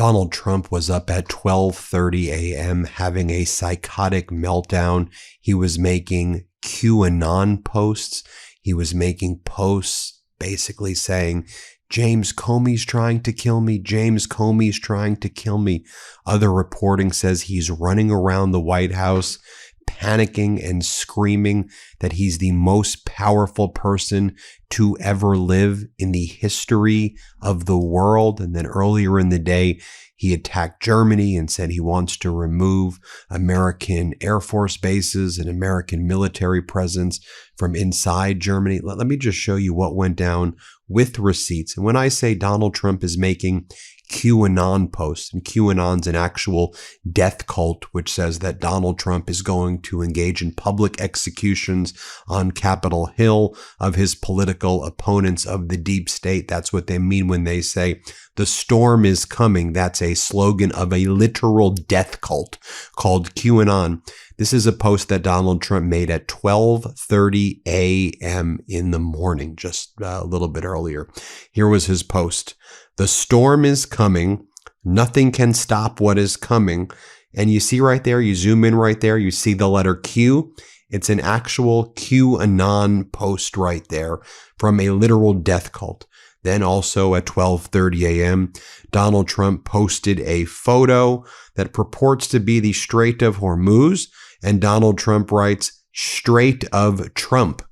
Donald Trump was up at 12:30 a.m. having a psychotic meltdown. He was making QAnon posts. He was making posts basically saying, James Comey's trying to kill me. James Comey's trying to kill me. Other reporting says he's running around the White House, panicking and screaming that he's the most powerful person to ever live in the history of the world. And then earlier in the day, he attacked Germany and said he wants to remove American Air Force bases and American military presence from inside Germany. Let me just show you what went down with receipts. And when I say Donald Trump is making QAnon posts, and QAnon's an actual death cult, which says that Donald Trump is going to engage in public executions on Capitol Hill of his political opponents of the deep state. That's what they mean when they say the storm is coming. That's a slogan of a literal death cult called QAnon. This is a post that Donald Trump made at 12:30 a.m. in the morning, just a little bit earlier. Here was his post. The storm is coming. Nothing can stop what is coming. And you see right there, you zoom in right there, you see the letter Q. It's an actual QAnon post right there from a literal death cult. Then also at 12:30 a.m., Donald Trump posted a photo that purports to be the Strait of Hormuz. And Donald Trump writes, Strait of Trump.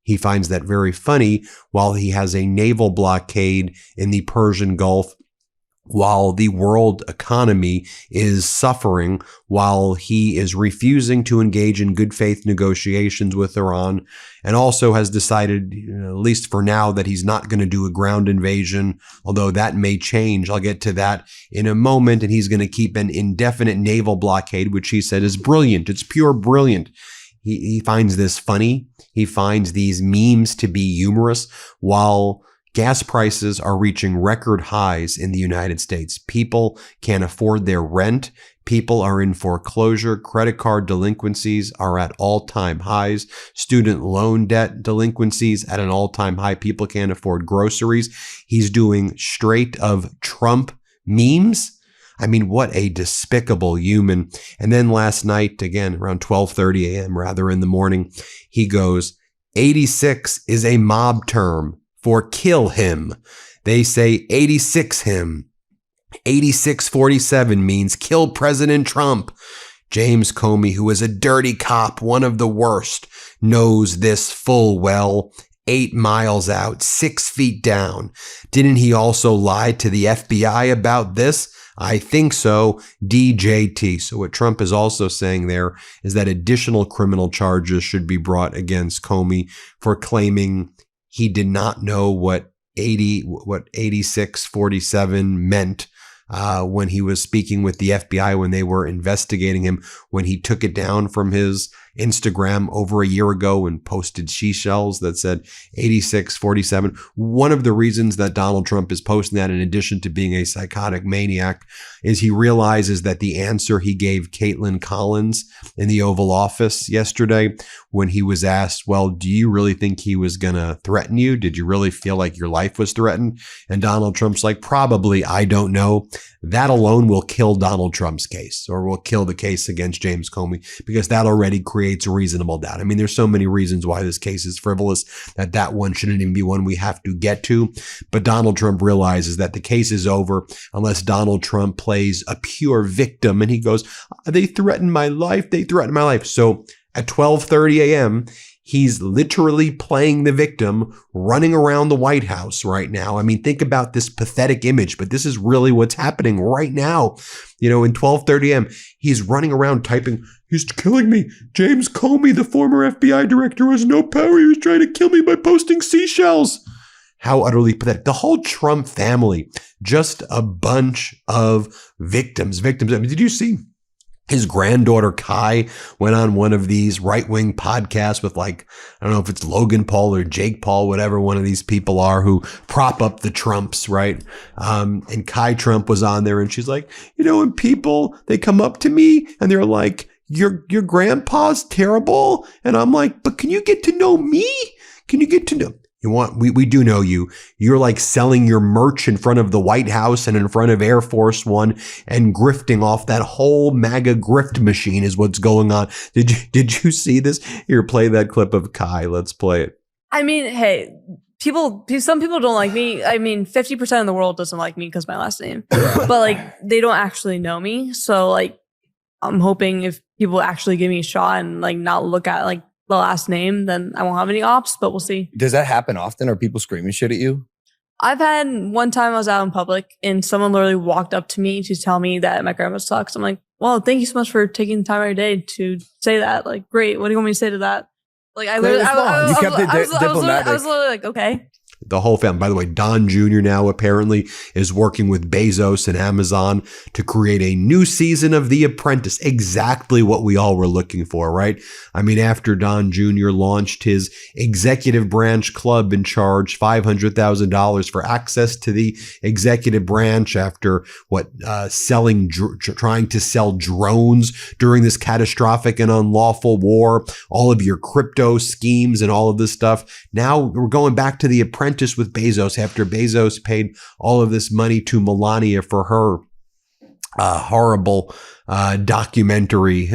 He finds that very funny while he has a naval blockade in the Persian Gulf, while the world economy is suffering, while he is refusing to engage in good faith negotiations with Iran, and also has decided, at least for now, that he's not going to do a ground invasion, although that may change. I'll get to that in a moment. And he's going to keep an indefinite naval blockade, which he said is brilliant. It's pure brilliant. He finds this funny. He finds these memes to be humorous while gas prices are reaching record highs in the United States. People can't afford their rent. People are in foreclosure. Credit card delinquencies are at all-time highs. Student loan debt delinquencies at an all-time high. People can't afford groceries. He's doing Strait of Trump memes. I mean, what a despicable human. And then last night, again, around 12:30 a.m., rather in the morning, he goes, 86 is a mob term for kill him. They say 86 him. 8647 means kill President Trump. James Comey, who is a dirty cop, one of the worst, knows this full well. 8 miles out, 6 feet down. Didn't he also lie to the FBI about this? I think so. DJT. So what Trump is also saying there is that additional criminal charges should be brought against Comey for claiming he did not know what 8647 meant when he was speaking with the FBI when they were investigating him, when he took it down from his Instagram over a year ago and posted seashells that said 8647. One of the reasons that Donald Trump is posting that, in addition to being a psychotic maniac, is he realizes that the answer he gave Caitlin Collins in the Oval Office yesterday when he was asked, well, do you really think he was going to threaten you? Did you really feel like your life was threatened? And Donald Trump's like, probably, I don't know. That alone will kill Donald Trump's case, or will kill the case against James Comey, because that already creates reasonable doubt. I mean, there's so many reasons why this case is frivolous that one shouldn't even be one we have to get to. But Donald Trump realizes that the case is over unless Donald Trump plays a pure victim. And he goes, they threatened my life. They threatened my life. So at 12:30 a.m., he's literally playing the victim, running around the White House right now. I mean, think about this pathetic image, but this is really what's happening right now. You know, in 12:30 a.m., he's running around typing, he's killing me. James Comey, the former FBI director, has no power. He was trying to kill me by posting seashells. How utterly pathetic. The whole Trump family, just a bunch of victims. I mean, did you see? His granddaughter, Kai, went on one of these right-wing podcasts with, like, I don't know if it's Logan Paul or Jake Paul, whatever one of these people are who prop up the Trumps, right? And Kai Trump was on there and she's like, you know, when people, they come up to me and they're like, your grandpa's terrible. And I'm like, but can you get to know me? Can you get to know? We do know you. You're like selling your merch in front of the White House and in front of Air Force One and grifting off that whole MAGA grift machine is what's going on. Did you see this? Here, play that clip of Kai. Let's play it. I mean, hey, some people don't like me. I mean, 50% of the world doesn't like me because of my last name, but like they don't actually know me. So like, I'm hoping if people actually give me a shot and like not look at like the last name, then I won't have any ops, but we'll see. Does that happen often? Are people screaming shit at you? I've had one time I was out in public and someone literally walked up to me to tell me that my grandma sucks. I'm like, well, thank you so much for taking the time out of your day to say that. Like, great. What do you want me to say to that? Like, I was literally like, okay. The whole family. By the way, Don Jr. now apparently is working with Bezos and Amazon to create a new season of The Apprentice. Exactly what we all were looking for, right? I mean, after Don Jr. launched his executive branch club and charged $500,000 for access to the executive branch after trying to sell drones during this catastrophic and unlawful war, all of your crypto schemes and all of this stuff. Now we're going back to The Apprentice with Bezos after Bezos paid all of this money to Melania for her horrible documentary.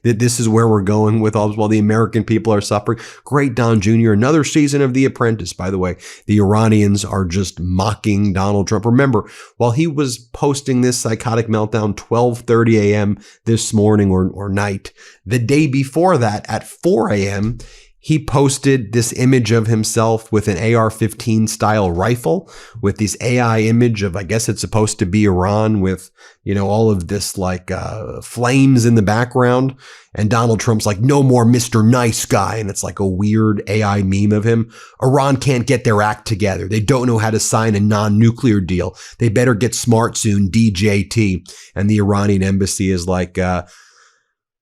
This is where we're going with all while the American people are suffering. Great, Don Jr. Another season of The Apprentice. By the way, the Iranians are just mocking Donald Trump. Remember, while he was posting this psychotic meltdown 12:30 a.m. this morning or night, the day before that at 4 a.m., he posted this image of himself with an AR-15 style rifle with this AI image of, I guess it's supposed to be Iran with, all of this like flames in the background. And Donald Trump's like, no more Mr. Nice Guy. And it's like a weird AI meme of him. Iran can't get their act together. They don't know how to sign a non-nuclear deal. They better get smart soon, DJT. And the Iranian embassy is like,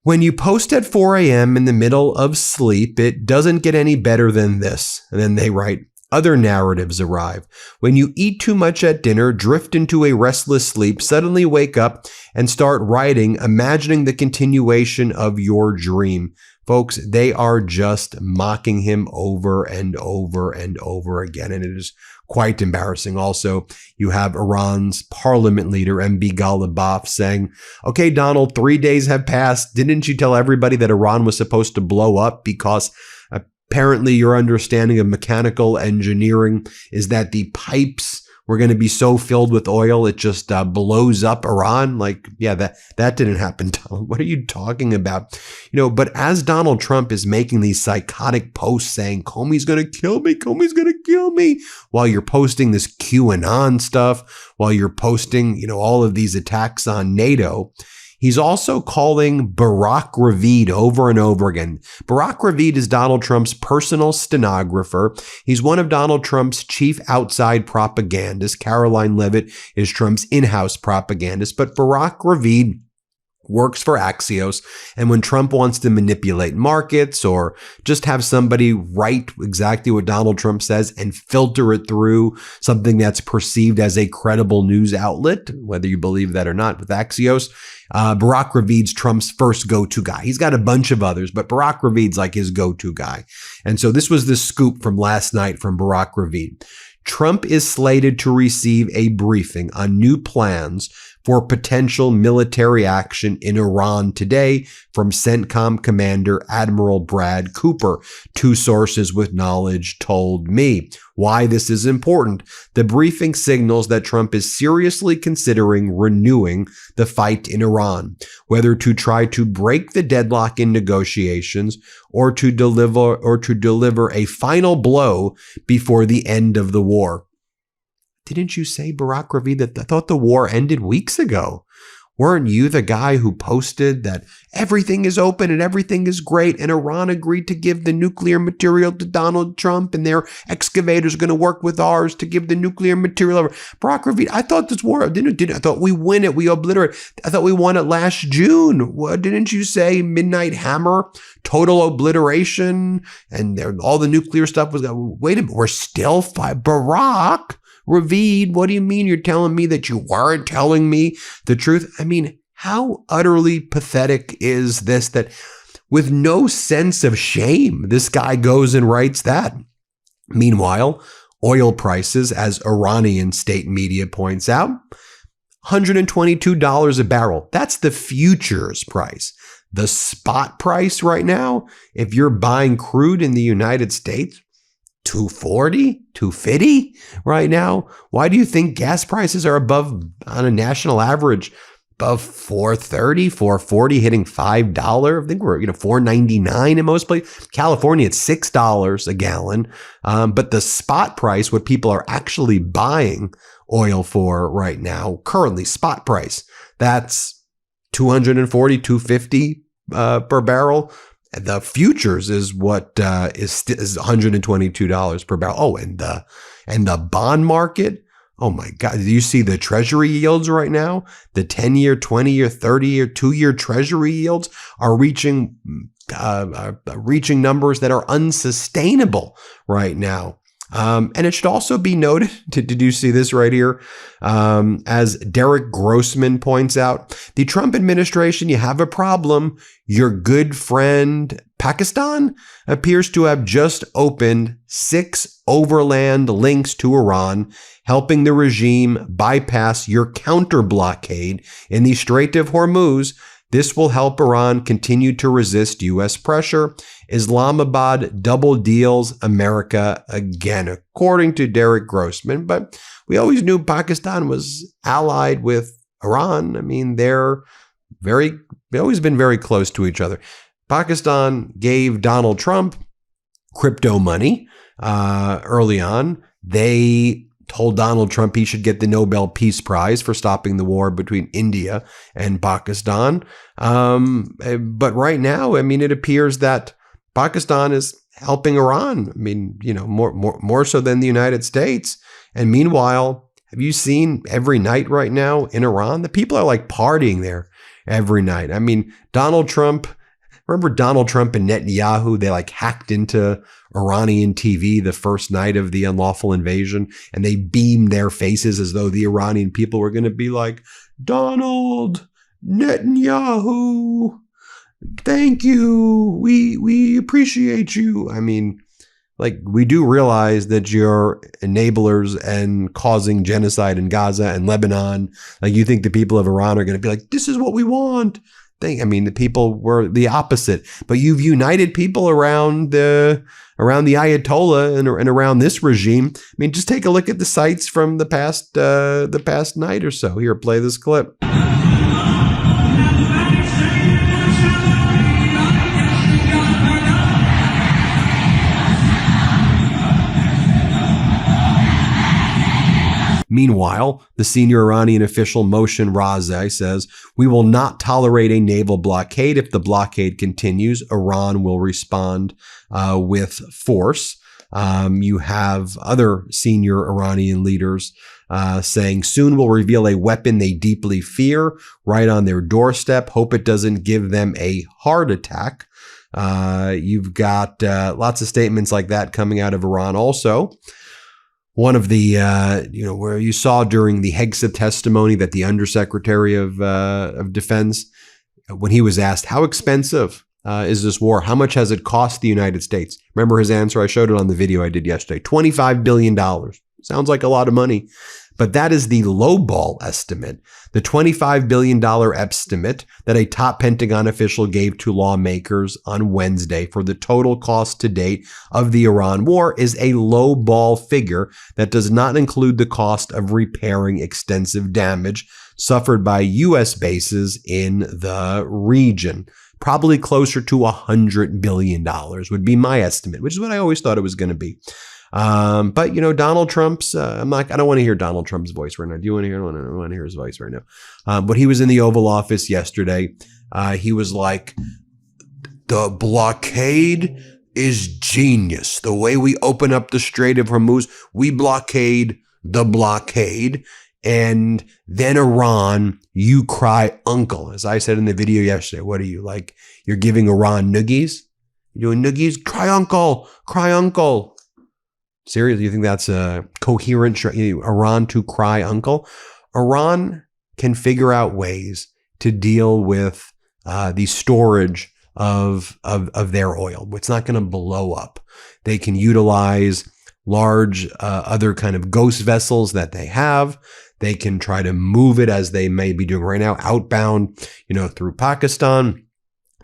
when you post at 4 a.m. in the middle of sleep, it doesn't get any better than this. And then they write, other narratives arrive. When you eat too much at dinner, drift into a restless sleep, suddenly wake up and start writing, imagining the continuation of your dream. Folks, they are just mocking him over and over and over again. And it is quite embarrassing. Also, you have Iran's parliament leader, MB Ghalibaf, saying, okay, Donald, 3 days have passed. Didn't you tell everybody that Iran was supposed to blow up? Because apparently your understanding of mechanical engineering is that the pipes were going to be so filled with oil, it just blows up Iran. Like, yeah, that didn't happen, Donald. What are you talking about? But as Donald Trump is making these psychotic posts saying, Comey's going to kill me, Comey's going to kill me, while you're posting this QAnon stuff, while you're posting, all of these attacks on NATO, he's also calling Barack Ravid over and over again. Barack Ravid is Donald Trump's personal stenographer. He's one of Donald Trump's chief outside propagandists. Caroline Leavitt is Trump's in-house propagandist. But Barack Ravid works for Axios. And when Trump wants to manipulate markets or just have somebody write exactly what Donald Trump says and filter it through something that's perceived as a credible news outlet, whether you believe that or not with Axios, Barack Ravid's Trump's first go-to guy. He's got a bunch of others, but Barack Ravid's like his go-to guy. And so this was the scoop from last night from Barack Ravid. Trump is slated to receive a briefing on new plans for potential military action in Iran today from CENTCOM Commander Admiral Brad Cooper. Two sources with knowledge told me. Why this is important. The briefing signals that Trump is seriously considering renewing the fight in Iran, whether to try to break the deadlock in negotiations or to deliver a final blow before the end of the war. Didn't you say, Barack Ravid, that I thought the war ended weeks ago? Weren't you the guy who posted that everything is open and everything is great and Iran agreed to give the nuclear material to Donald Trump and their excavators are going to work with ours to give the nuclear material over? Barack Ravid, I thought this war, I thought we win it, we obliterate. I thought we won it last June. Didn't you say Midnight Hammer, total obliteration, and all the nuclear stuff was, wait a minute, we're still Barack Ravid, what do you mean you're telling me that you weren't telling me the truth? I mean, how utterly pathetic is this that with no sense of shame, this guy goes and writes that? Meanwhile, oil prices, as Iranian state media points out, $122 a barrel. That's the futures price. The spot price right now, if you're buying crude in the United States, $240, $250 right now. Why do you think gas prices are above, on a national average, above $4.30, $4.40, hitting $5? I think we're $4.99 in most places. California, it's $6 a gallon. But the spot price, what people are actually buying oil for right now, currently spot price, that's $240, $250 per barrel. The futures is what is $122 per barrel. Oh, and the bond market. Oh my God! Do you see the Treasury yields right now? The 10-year, 20-year, 30-year, 2-year Treasury yields are reaching numbers that are unsustainable right now. And it should also be noted, did you see this right here? As Derek Grossman points out, the Trump administration, you have a problem. Your good friend Pakistan appears to have just opened 6 overland links to Iran, helping the regime bypass your counter blockade in the Strait of Hormuz. This will help Iran continue to resist U.S. pressure. Islamabad double deals America again, according to Derek Grossman. But we always knew Pakistan was allied with Iran. I mean, they've always been very close to each other. Pakistan gave Donald Trump crypto money early on. They told Donald Trump he should get the Nobel Peace Prize for stopping the war between India and Pakistan. But right now, I mean, it appears that Pakistan is helping Iran. I mean, more so than the United States. And meanwhile, have you seen every night right now in Iran? The people are like partying there every night. I mean, remember Donald Trump and Netanyahu? They like hacked into Iranian TV the first night of the unlawful invasion, and they beamed their faces as though the Iranian people were going to be like, Donald, Netanyahu, thank you. We appreciate you. I mean, like, we do realize that you're enablers and causing genocide in Gaza and Lebanon. Like, you think the people of Iran are going to be like, this is what we want. I mean, the people were the opposite, but you've united people around the Ayatollah and around this regime. I mean, just take a look at the sites from the past night or so. Here, play this clip. Meanwhile, the senior Iranian official Moshe Razeh says, we will not tolerate a naval blockade. If the blockade continues, Iran will respond with force. You have other senior Iranian leaders saying soon we'll reveal a weapon they deeply fear right on their doorstep. Hope it doesn't give them a heart attack. You've got lots of statements like that coming out of Iran also. One of the, where you saw during the Hegseth testimony that the Undersecretary of Defense, when he was asked, how expensive is this war? How much has it cost the United States? Remember his answer? I showed it on the video I did yesterday. $25 billion. Sounds like a lot of money. But that is the lowball estimate, the $25 billion estimate that a top Pentagon official gave to lawmakers on Wednesday for the total cost to date of the Iran war is a lowball figure that does not include the cost of repairing extensive damage suffered by U.S. bases in the region. Probably closer to $100 billion would be my estimate, which is what I always thought it was going to be. But Donald Trump's, I don't want to hear Donald Trump's voice right now. Do you want to hear? I don't want to hear his voice right now. But he was in the Oval Office yesterday. He was like, the blockade is genius. The way we open up the Strait of Hormuz, we blockade the blockade. And then Iran, you cry uncle. As I said in the video yesterday, what are you like? You're giving Iran noogies? You're doing noogies? Cry uncle, cry uncle. Seriously, you think that's a coherent Iran to cry uncle? Iran can figure out ways to deal with the storage of their oil. It's not going to blow up. They can utilize large other kind of ghost vessels that they have. They can try to move it as they may be doing right now, outbound, through Pakistan.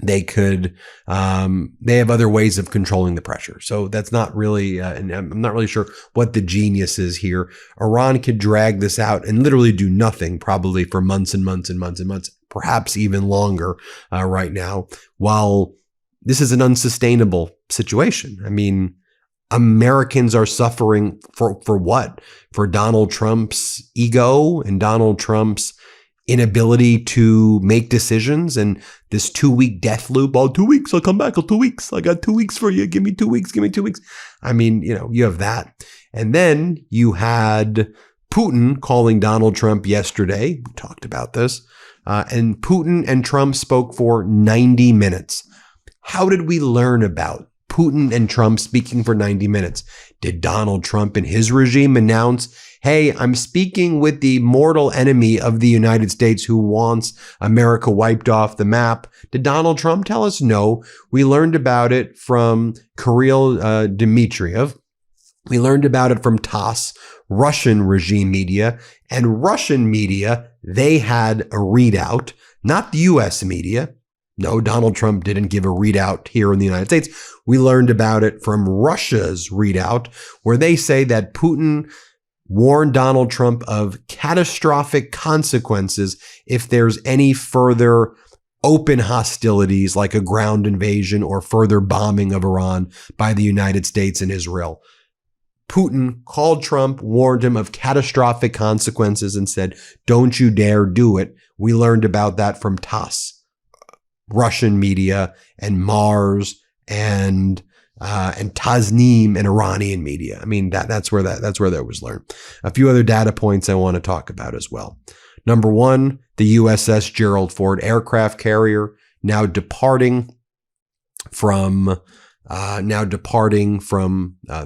They could, they have other ways of controlling the pressure. So that's not really, and I'm not really sure what the genius is here. Iran could drag this out and literally do nothing probably for months and months and months and months, perhaps even longer right now, while this is an unsustainable situation. I mean, Americans are suffering for what? For Donald Trump's ego and Donald Trump's inability to make decisions and this 2-week death loop. Oh, 2 weeks, I'll come back in 2 weeks. I got 2 weeks for you. Give me 2 weeks. Give me 2 weeks. I mean, you have that. And then you had Putin calling Donald Trump yesterday. We talked about this. And Putin and Trump spoke for 90 minutes. How did we learn about Putin and Trump speaking for 90 minutes? Did Donald Trump and his regime announce, hey, I'm speaking with the mortal enemy of the United States who wants America wiped off the map? Did Donald Trump tell us? No. We learned about it from Kirill Dmitriev. We learned about it from TASS, Russian regime media, and Russian media. They had a readout, not the U.S. media. No, Donald Trump didn't give a readout here in the United States. We learned about it from Russia's readout, where they say that Putin warned Donald Trump of catastrophic consequences if there's any further open hostilities like a ground invasion or further bombing of Iran by the United States and Israel. Putin called Trump, warned him of catastrophic consequences, and said, don't you dare do it. We learned about that from TASS, Russian media, and Mars, and Tasnim, and Iranian media. I mean, that's where that was learned. A few other data points I want to talk about as well. Number one, the USS Gerald Ford aircraft carrier now departing from the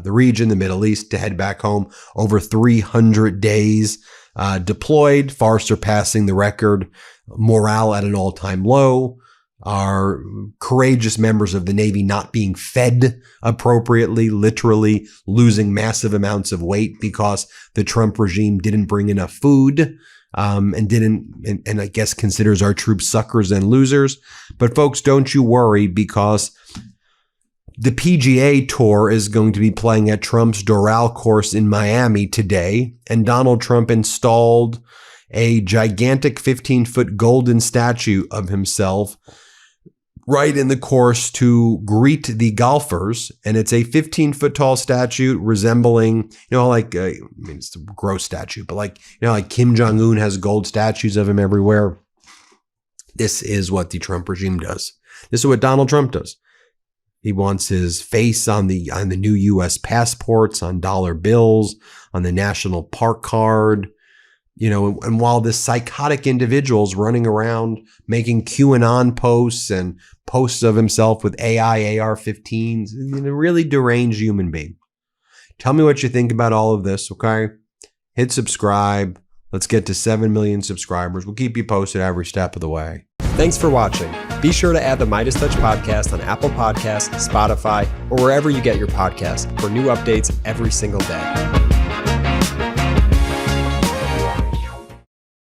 region, the Middle East, to head back home. Over 300 days deployed, far surpassing the record. Morale at an all-time low. Our courageous members of the Navy not being fed appropriately, literally losing massive amounts of weight because the Trump regime didn't bring enough food, and I guess considers our troops suckers and losers. But folks, don't you worry, because the PGA Tour is going to be playing at Trump's Doral course in Miami today, and Donald Trump installed a gigantic 15-foot golden statue of himself right in the course to greet the golfers. And it's a 15-foot tall statue resembling, it's a gross statue, but like Kim Jong-un has gold statues of him everywhere. This is what the Trump regime does. This is what Donald Trump does. He wants his face on the new U.S. passports, on dollar bills, on the national park card. And while this psychotic individual's running around making QAnon posts and posts of himself with AI AR-15s, really deranged human being. Tell me what you think about all of this, okay? Hit subscribe. Let's get to 7 million subscribers. We'll keep you posted every step of the way. Thanks for watching. Be sure to add the MeidasTouch podcast on Apple Podcasts, Spotify, or wherever you get your podcasts for new updates every single day.